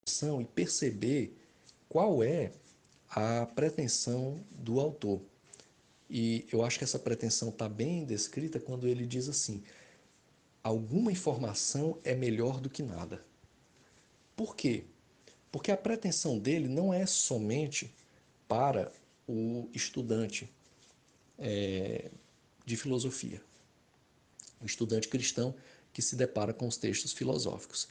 e perceber qual é a pretensão do autor. E eu acho que essa pretensão está bem descrita quando ele diz assim: alguma informação é melhor do que nada. Por quê? Porque a pretensão dele não é somente para o estudante de filosofia, o estudante cristão que se depara com os textos filosóficos.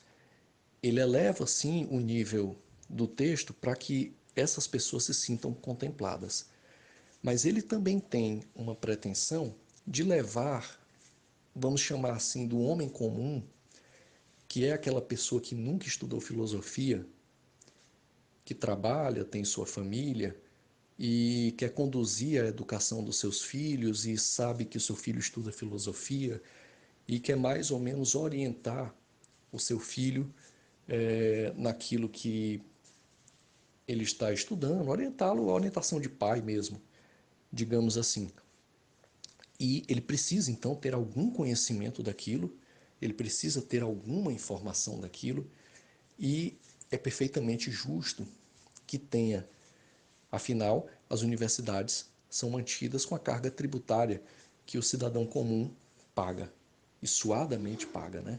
Ele eleva, sim, o nível do texto para que essas pessoas se sintam contempladas. Mas ele também tem uma pretensão de levar, vamos chamar assim, do homem comum, que é aquela pessoa que nunca estudou filosofia, que trabalha, tem sua família e quer conduzir a educação dos seus filhos e sabe que o seu filho estuda filosofia e quer mais ou menos orientar o seu filho naquilo que ele está estudando, orientá-lo, a orientação de pai mesmo, digamos assim. E ele precisa então ter algum conhecimento daquilo, ele precisa ter alguma informação daquilo, e é perfeitamente justo que tenha. Afinal, as universidades são mantidas com a carga tributária que o cidadão comum paga, e suadamente paga, né?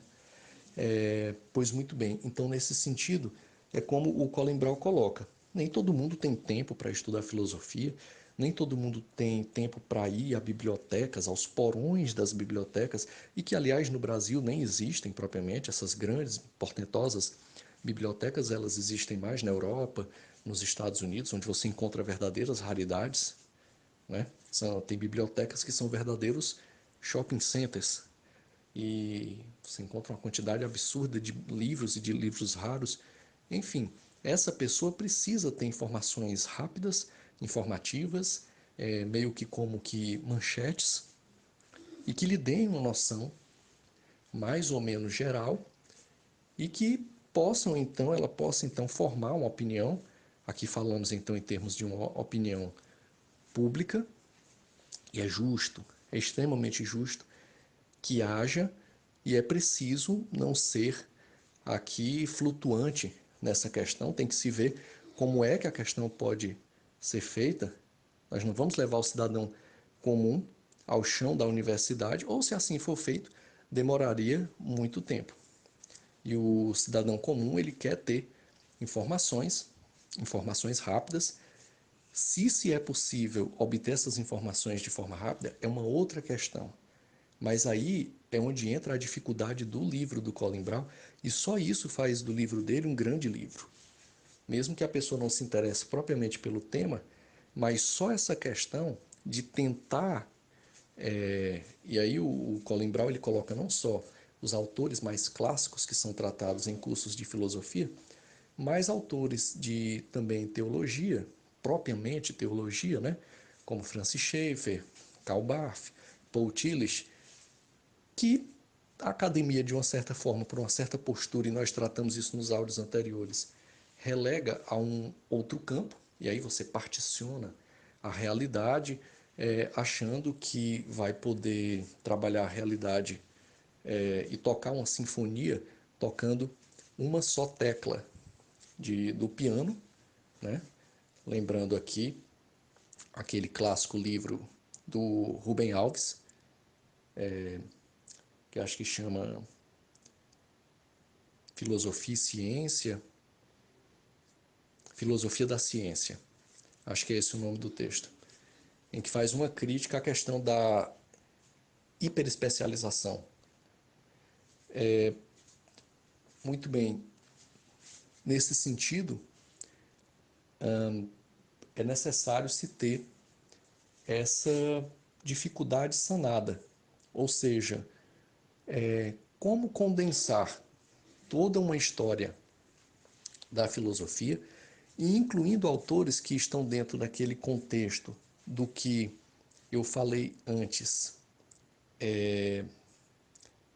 Pois muito bem, então nesse sentido, é como o Colin Brown coloca: nem todo mundo tem tempo para estudar filosofia, nem todo mundo tem tempo para ir a bibliotecas, aos porões das bibliotecas, e que aliás no Brasil nem existem propriamente essas grandes, portentosas bibliotecas, elas existem mais na Europa, nos Estados Unidos, onde você encontra verdadeiras raridades, né? Tem bibliotecas que são verdadeiros shopping centers, e você encontra uma quantidade absurda de livros e de livros raros. Enfim, essa pessoa precisa ter informações rápidas, informativas, meio que como que manchetes, e que lhe deem uma noção mais ou menos geral e que ela possa então formar uma opinião. Aqui falamos então em termos de uma opinião pública, e é justo, é extremamente justo que haja, e é preciso não ser aqui flutuante nessa questão, tem que se ver como é que a questão pode ser feita. Nós não vamos levar o cidadão comum ao chão da universidade, ou se assim for feito, demoraria muito tempo. E o cidadão comum, ele quer ter informações, informações rápidas. Se é possível obter essas informações de forma rápida, é uma outra questão. Mas aí é onde entra a dificuldade do livro do Colin Brown, e só isso faz do livro dele um grande livro. Mesmo que a pessoa não se interesse propriamente pelo tema, mas só essa questão de tentar, e aí o Colin Brown ele coloca não só os autores mais clássicos que são tratados em cursos de filosofia, mas autores de também teologia, propriamente teologia, né? Como Francis Schaeffer, Karl Barth, Paul Tillich, que a academia, de uma certa forma, por uma certa postura, e nós tratamos isso nos áudios anteriores, relega a um outro campo, e aí você particiona a realidade, achando que vai poder trabalhar a realidade e tocar uma sinfonia tocando uma só tecla do piano, né? Lembrando aqui aquele clássico livro do Rubem Alves, que acho que chama Filosofia e Ciência, Filosofia da Ciência, acho que é esse o nome do texto, em que faz uma crítica à questão da hiperespecialização. Muito bem, nesse sentido, é necessário se ter essa dificuldade sanada, ou seja, como condensar toda uma história da filosofia, e incluindo autores que estão dentro daquele contexto do que eu falei antes,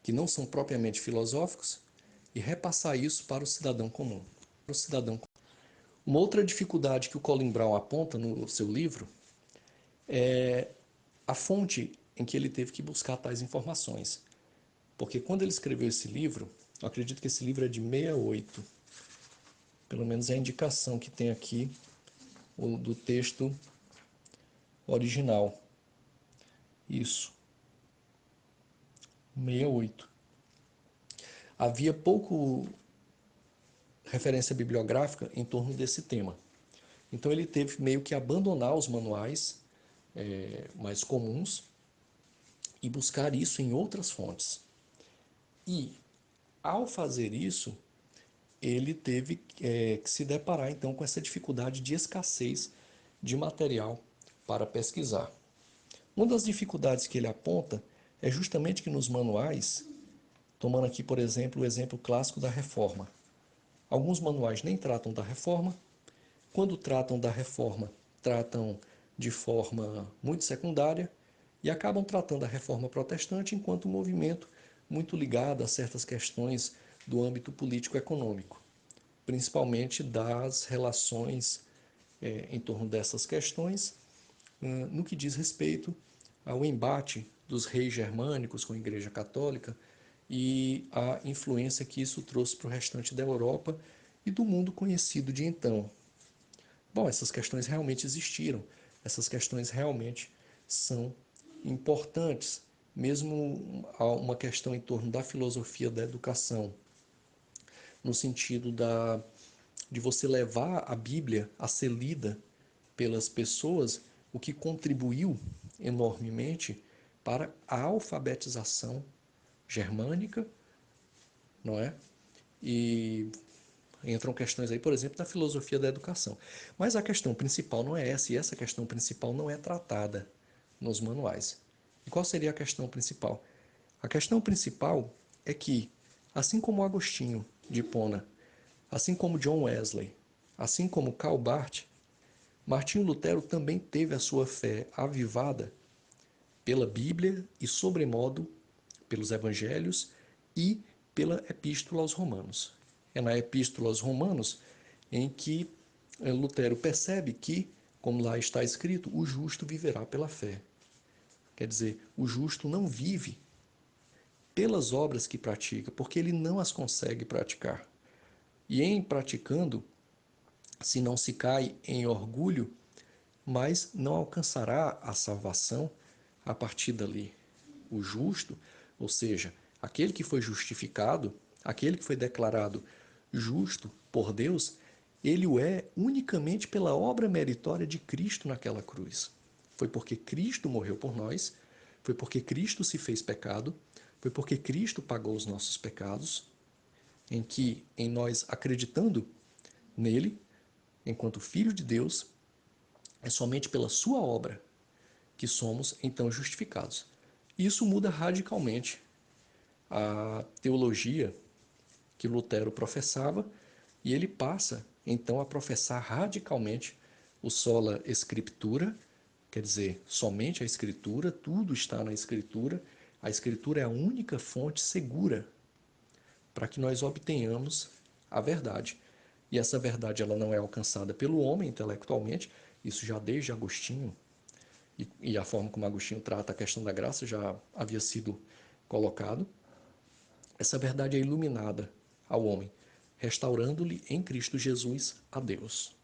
que não são propriamente filosóficos, e repassar isso para o cidadão comum. Uma outra dificuldade que o Colin Brown aponta no seu livro é a fonte em que ele teve que buscar tais informações. Porque quando ele escreveu esse livro, eu acredito que esse livro é de 68, Pelo menos é a indicação que tem aqui do texto original. Isso, 68. Havia pouco referência bibliográfica em torno desse tema. Então ele teve meio que abandonar os manuais mais comuns e buscar isso em outras fontes. E, ao fazer isso, ele teve que se deparar então com essa dificuldade de escassez de material para pesquisar. Uma das dificuldades que ele aponta é justamente que nos manuais, tomando aqui, por exemplo, o exemplo clássico da reforma, alguns manuais nem tratam da reforma, quando tratam da reforma, tratam de forma muito secundária e acabam tratando a reforma protestante enquanto um movimento muito ligado a certas questões do âmbito político-econômico, principalmente das relações em torno dessas questões, no que diz respeito ao embate dos reis germânicos com a Igreja Católica e a influência que isso trouxe para o restante da Europa e do mundo conhecido de então. Bom, essas questões realmente existiram, essas questões realmente são importantes, mesmo uma questão em torno da filosofia da educação, no sentido de você levar a Bíblia a ser lida pelas pessoas, o que contribuiu enormemente para a alfabetização germânica, não é? E entram questões aí, por exemplo, da filosofia da educação. Mas a questão principal não é essa, e essa questão principal não é tratada nos manuais. E qual seria a questão principal? A questão principal é que, assim como Agostinho de Hipona, assim como John Wesley, assim como Karl Barth, Martinho Lutero também teve a sua fé avivada pela Bíblia e, sobremodo, pelos Evangelhos e pela Epístola aos Romanos. É na Epístola aos Romanos em que Lutero percebe que, como lá está escrito, o justo viverá pela fé. Quer dizer, o justo não vive pelas obras que pratica, porque ele não as consegue praticar. E em praticando, se não se cai em orgulho, mas não alcançará a salvação a partir dali. O justo, ou seja, aquele que foi justificado, aquele que foi declarado justo por Deus, ele o é unicamente pela obra meritória de Cristo naquela cruz. Foi porque Cristo morreu por nós, foi porque Cristo se fez pecado, foi porque Cristo pagou os nossos pecados, em que, em nós acreditando nele, enquanto Filho de Deus, é somente pela sua obra que somos então justificados. Isso muda radicalmente a teologia que Lutero professava e ele passa então a professar radicalmente o sola scriptura, quer dizer, somente a escritura, tudo está na escritura. A escritura é a única fonte segura para que nós obtenhamos a verdade. E essa verdade ela não é alcançada pelo homem intelectualmente, isso já desde Agostinho, e a forma como Agostinho trata a questão da graça já havia sido colocado. Essa verdade é iluminada ao homem, restaurando-lhe em Cristo Jesus a Deus.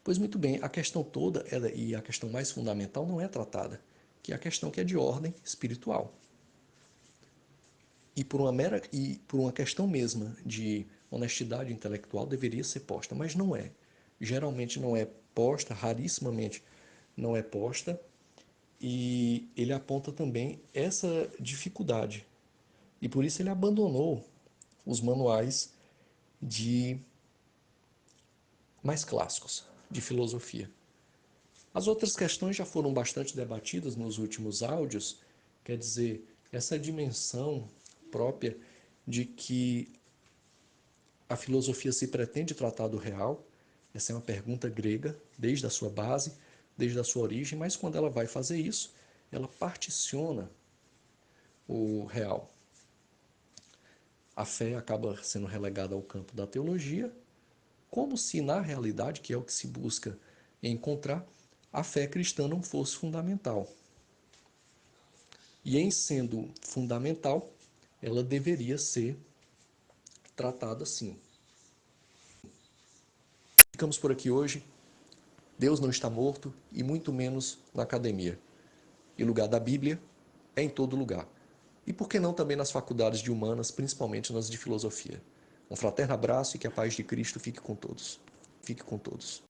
Pois muito bem, a questão toda, e a questão mais fundamental, não é tratada, que é a questão que é de ordem espiritual. E por uma questão mesma de honestidade intelectual deveria ser posta, mas não é. Geralmente não é posta, rarissimamente não é posta, e ele aponta também essa dificuldade. E por isso ele abandonou os manuais de mais clássicos de filosofia. As outras questões já foram bastante debatidas nos últimos áudios, quer dizer, essa dimensão própria de que a filosofia se pretende tratar do real, essa é uma pergunta grega, desde a sua base, desde a sua origem, mas quando ela vai fazer isso, ela particiona o real. A fé acaba sendo relegada ao campo da teologia, como se na realidade, que é o que se busca encontrar, a fé cristã não fosse fundamental. E em sendo fundamental, ela deveria ser tratada assim. Ficamos por aqui hoje. Deus não está morto e muito menos na academia. E o lugar da Bíblia é em todo lugar. E por que não também nas faculdades de humanas, principalmente nas de filosofia? Um fraterno abraço e que a paz de Cristo fique com todos. Fique com todos.